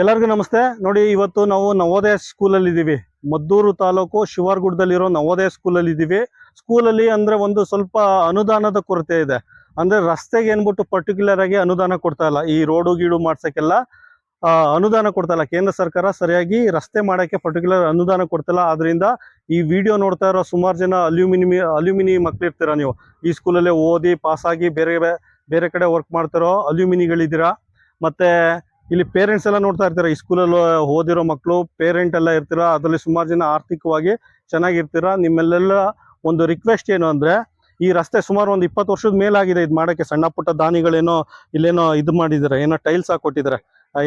ಎಲ್ಲರಿಗೂ ನಮಸ್ತೆ. ನೋಡಿ, ಇವತ್ತು ನಾವು ನವೋದಯ ಸ್ಕೂಲಲ್ಲಿ ಇದ್ದೀವಿ. ಮದ್ದೂರು ತಾಲೂಕು ಶಿವಾರ್ಗುಡ್ದಲ್ಲಿರೋ ನವೋದಯ ಸ್ಕೂಲಲ್ಲಿ ಇದ್ದೀವಿ. ಸ್ಕೂಲಲ್ಲಿ ಅಂದ್ರೆ ಒಂದು ಸ್ವಲ್ಪ ಅನುದಾನದ ಕೊರತೆ ಇದೆ. ಅಂದ್ರೆ ರಸ್ತೆಗೆ ಏನ್ಬಿಟ್ಟು ಪರ್ಟಿಕ್ಯುಲರ್ ಆಗಿ ಅನುದಾನ ಕೊಡ್ತಾ ಇಲ್ಲ. ಈ ರೋಡು ಗೀಡು ಮಾಡ್ಸಕ್ಕೆಲ್ಲ ಅನುದಾನ ಕೊಡ್ತಾ ಇಲ್ಲ. ಕೇಂದ್ರ ಸರ್ಕಾರ ಸರಿಯಾಗಿ ರಸ್ತೆ ಮಾಡಕ್ಕೆ ಪರ್ಟಿಕ್ಯುಲರ್ ಅನುದಾನ ಕೊಡ್ತಿಲ್ಲ. ಆದ್ರಿಂದ ಈ ವಿಡಿಯೋ ನೋಡ್ತಾ ಇರೋ ಸುಮಾರು ಜನ ಅಲ್ಯೂಮಿನಿ ಮಕ್ಳು ಇರ್ತೀರಾ. ನೀವು ಈ ಸ್ಕೂಲಲ್ಲೇ ಓದಿ ಪಾಸಾಗಿ ಬೇರೆ ಕಡೆ ವರ್ಕ್ ಮಾಡ್ತಾರೋ ಅಲ್ಯೂಮಿನಿಗಳಿದ್ದೀರಾ. ಮತ್ತೆ ಇಲ್ಲಿ ಪೇರೆಂಟ್ಸ್ ಎಲ್ಲ ನೋಡ್ತಾ ಇರ್ತೀರಾ. ಈ ಸ್ಕೂಲಲ್ಲಿ ಓದಿರೋ ಮಕ್ಕಳು ಪೇರೆಂಟ್ ಎಲ್ಲ ಇರ್ತೀರಾ. ಅದರಲ್ಲಿ ಸುಮಾರು ಜನ ಆರ್ಥಿಕವಾಗಿ ಚೆನ್ನಾಗಿರ್ತೀರಾ. ನಿಮ್ಮೆಲ್ಲ ಒಂದು ರಿಕ್ವೆಸ್ಟ್ ಏನು ಅಂದ್ರೆ, ಈ ರಸ್ತೆ ಸುಮಾರು ಒಂದು 20 ವರ್ಷದ ಮೇಲಾಗಿದೆ ಇದು ಮಾಡಕ್ಕೆ. ಸಣ್ಣ ಪುಟ್ಟ ದಾನಿಗಳೇನೋ ಇಲ್ಲೇನೋ ಇದು ಮಾಡಿದ್ದಾರೆ, ಏನೋ ಟೈಲ್ಸ್ ಹಾಕೊಟ್ಟಿದ್ದಾರೆ,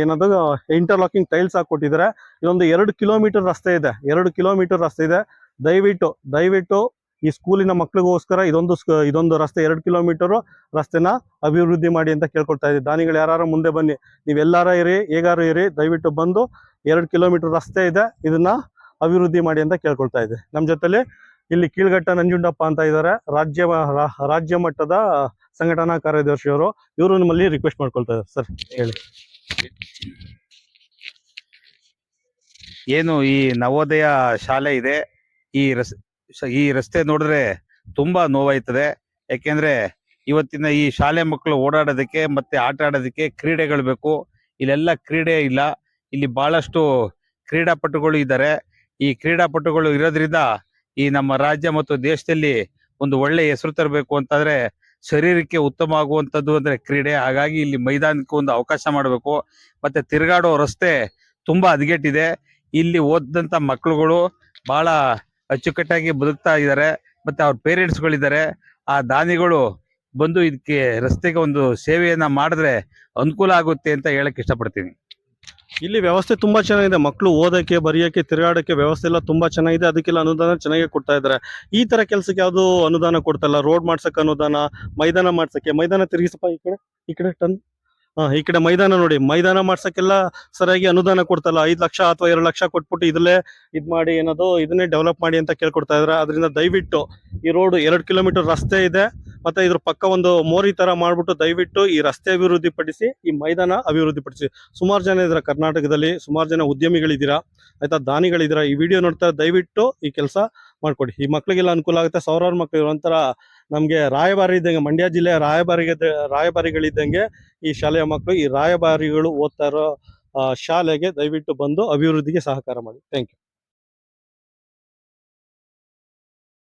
ಏನದು ಇಂಟರ್ಲಾಕಿಂಗ್ ಟೈಲ್ಸ್ ಹಾಕೊಟ್ಟಿದ್ದಾರೆ. ಇದೊಂದು 2 ಕಿಲೋಮೀಟರ್ ರಸ್ತೆ ಇದೆ. 2 ಕಿಲೋಮೀಟರ್ ರಸ್ತೆ ಇದೆ. ದಯವಿಟ್ಟು ಈ ಸ್ಕೂಲಿನ ಮಕ್ಳಿಗೋಸ್ಕರ ಇದೊಂದು ರಸ್ತೆ 2 ಕಿಲೋಮೀಟರ್ ರಸ್ತೆನ ಅಭಿವೃದ್ಧಿ ಮಾಡಿ ಅಂತ ಕೇಳ್ಕೊಳ್ತಾ ಇದ್ದೀವಿ. ದಾನಿಗಳು ಯಾರು ಮುಂದೆ ಬನ್ನಿ, ನೀವೆಲ್ಲಾರ ಇರಿ, ಹೇಗಾರು ಇರಿ, ದಯವಿಟ್ಟು ಬಂದು 2 ಕಿಲೋಮೀಟರ್ ರಸ್ತೆ ಇದೆ, ಇದನ್ನ ಅಭಿವೃದ್ಧಿ ಮಾಡಿ ಅಂತ ಕೇಳ್ಕೊಳ್ತಾ ಇದ್ದೆ. ನಮ್ಮ ಜೊತೆಲಿ ಇಲ್ಲಿ ಕೀಳ್ಘಟ್ಟ ನಂಜುಂಡಪ್ಪ ಅಂತ ಇದ್ದಾರೆ, ರಾಜ್ಯ ಮಟ್ಟದ ಸಂಘಟನಾ ಕಾರ್ಯದರ್ಶಿಯವರು. ಇವರು ನಿಮ್ಮಲ್ಲಿ ರಿಕ್ವೆಸ್ಟ್ ಮಾಡ್ಕೊಳ್ತಾ ಇದ್ದಾರೆ. ಸರ್ ಹೇಳಿ. ಏನು ಈ ನವೋದಯ ಶಾಲೆ ಇದೆ, ಈ ರಸ್ತೆ ನೋಡಿದ್ರೆ ತುಂಬಾ ನೋವಾಯ್ತದೆ. ಯಾಕೆಂದ್ರೆ ಇವತ್ತಿನ ಈ ಶಾಲೆ ಮಕ್ಕಳು ಓಡಾಡೋದಕ್ಕೆ ಮತ್ತೆ ಆಟ ಆಡೋದಕ್ಕೆ ಕ್ರೀಡೆಗಳು ಬೇಕು. ಇಲ್ಲೆಲ್ಲ ಕ್ರೀಡೆ ಇಲ್ಲ. ಇಲ್ಲಿ ಬಹಳಷ್ಟು ಕ್ರೀಡಾಪಟುಗಳು ಇದ್ದಾರೆ. ಈ ಕ್ರೀಡಾಪಟುಗಳು ಇರೋದ್ರಿಂದ ಈ ನಮ್ಮ ರಾಜ್ಯ ಮತ್ತು ದೇಶದಲ್ಲಿ ಒಂದು ಒಳ್ಳೆ ಹೆಸರು ತರಬೇಕು ಅಂತಂದ್ರೆ ಶರೀರಕ್ಕೆ ಉತ್ತಮ ಆಗುವಂತದ್ದು ಅಂದ್ರೆ ಕ್ರೀಡೆ. ಹಾಗಾಗಿ ಇಲ್ಲಿ ಮೈದಾನಕ್ಕೆ ಒಂದು ಅವಕಾಶ ಮಾಡಬೇಕು. ಮತ್ತೆ ತಿರುಗಾಡೋ ರಸ್ತೆ ತುಂಬಾ ಹದಗೆಟ್ಟಿದೆ. ಇಲ್ಲಿ ಓದಂತ ಮಕ್ಕಳುಗಳು ಬಹಳ ಅಚ್ಚುಕಟ್ಟಾಗಿ ಬದುಕ್ತಾ ಇದ್ದಾರೆ. ಮತ್ತೆ ಅವ್ರ ಪೇರೆಂಟ್ಸ್ಗಳಿದ್ದಾರೆ. ಆ ದಾನಿಗಳು ಬಂದು ಇದಕ್ಕೆ ರಸ್ತೆಗೆ ಒಂದು ಸೇವೆಯನ್ನ ಮಾಡಿದ್ರೆ ಅನುಕೂಲ ಆಗುತ್ತೆ ಅಂತ ಹೇಳಕ್ ಇಷ್ಟಪಡ್ತೀನಿ. ಇಲ್ಲಿ ವ್ಯವಸ್ಥೆ ತುಂಬಾ ಚೆನ್ನಾಗಿದೆ. ಮಕ್ಕಳು ಓದಕ್ಕೆ, ಬರೆಯಕ್ಕೆ, ತಿರುಗಾಡಕ್ಕೆ ವ್ಯವಸ್ಥೆ ಎಲ್ಲ ತುಂಬಾ ಚೆನ್ನಾಗಿದೆ. ಅದಕ್ಕೆಲ್ಲ ಅನುದಾನ ಚೆನ್ನಾಗಿ ಕೊಡ್ತಾ ಇದ್ದಾರೆ. ಈ ತರ ಕೆಲಸಕ್ಕೆ ಯಾವುದು ಅನುದಾನ ಕೊಡ್ತಾ ಇಲ್ಲ. ರೋಡ್ ಮಾಡ್ಸಕ್ಕೆ ಅನುದಾನ, ಮೈದಾನ ತಿರುಗಿಸಪ್ಪ, ಈ ಕಡೆ ಟನ್ ಈ ಕಡೆ ಮೈದಾನ ನೋಡಿ, ಮೈದಾನ ಮಾಡ್ಸಕ್ಕೆಲ್ಲ ಸರಿಯಾಗಿ ಅನುದಾನ ಕೊಡ್ತಲ್ಲ. 5 ಲಕ್ಷ ಅಥವಾ 2 ಲಕ್ಷ ಕೊಟ್ಬಿಟ್ಟು ಇದನ್ನೇ ಇದನ್ನೇ ಡೆವಲಪ್ ಮಾಡಿ ಅಂತ ಕೇಳ್ಕೊಡ್ತಾ ಇದ್ದಾರೆ. ಅದರಿಂದ ದಯವಿಟ್ಟು ಈ ರೋಡ್ 2 ಕಿಲೋಮೀಟರ್ ರಸ್ತೆ ಇದೆ, ಮತ್ತೆ ಇದ್ರ ಪಕ್ಕ ಒಂದು ಮೋರಿ ತರ ಮಾಡ್ಬಿಟ್ಟು ದಯವಿಟ್ಟು ಈ ರಸ್ತೆ ಅಭಿವೃದ್ಧಿ ಪಡಿಸಿ, ಈ ಮೈದಾನ ಅಭಿವೃದ್ಧಿ ಪಡಿಸಿ. ಸುಮಾರು ಜನ ಇದ್ರ ಕರ್ನಾಟಕದಲ್ಲಿ, ಸುಮಾರು ಜನ ಉದ್ಯಮಿಗಳಿದ್ದೀರಾ, ಆಯ್ತಾ, ದಾನಿಗಳಿದ್ದೀರಾ. ಈ ವಿಡಿಯೋ ನೋಡ್ತಾರೆ, ದಯವಿಟ್ಟು ಈ ಕೆಲಸ ಮಾಡ್ಕೊಡಿ. ಈ ಮಕ್ಳಿಗೆಲ್ಲ ಅನುಕೂಲ ಆಗುತ್ತೆ. ಸಾವಿರಾರು ಮಕ್ಕಳು ಒಂಥರ ನಮ್ಗೆ ರಾಯಭಾರಿ ಇದ್ದಂಗೆ, ಮಂಡ್ಯ ಜಿಲ್ಲೆಯ ರಾಯಭಾರಿಗಳಿದ್ದಂಗೆ ಈ ಶಾಲೆಯ ಮಕ್ಕಳು. ಈ ರಾಯಭಾರಿಗಳು ಓದ್ತಾ ಇರೋ ಶಾಲೆಗೆ ದಯವಿಟ್ಟು ಬಂದು ಅಭಿವೃದ್ಧಿಗೆ ಸಹಕಾರ ಮಾಡಿ. Thank you.